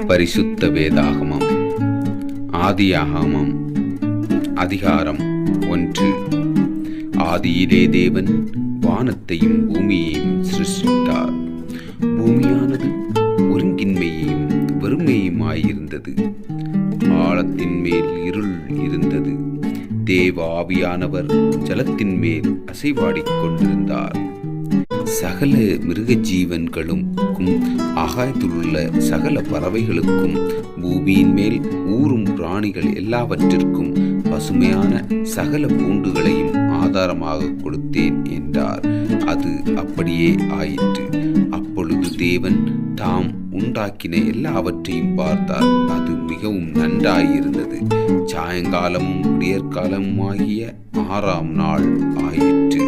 பரிசுத்த வேதாகமம். ஆதியாகமம் அதிகாரம் 1. ஆதியிலே தேவன் வானத்தையும் பூமியையும் சிருஷ்டித்தார். பூமியானது ஒருங்கின்மையையும் வெறுமையுமாயிருந்தது. ஆழத்தின் மேல் இருள் இருந்தது. தேவ ஆவியானவர் ஜலத்தின் மேல் அசைவாடிக் கொண்டிருந்தார். சகல மிருக ஜீவன்களுக்கும் ஆகாயத்திலுள்ள சகல பறவைகளுக்கும் பூமியின் மேல் ஊறும் பிராணிகள் எல்லாவற்றிற்கும் பசுமையான சகல பூண்டுகளையும் ஆதாரமாக கொடுத்தேன் என்றார். அது அப்படியே ஆயிற்று. அப்பொழுது தேவன் தாம் உண்டாக்கின எல்லாவற்றையும் பார்த்தார். அது மிகவும் நன்றாயிருந்தது. சாயங்காலமும் விடியற்காலமும் ஆகிய 6ஆம் நாள் ஆயிற்று.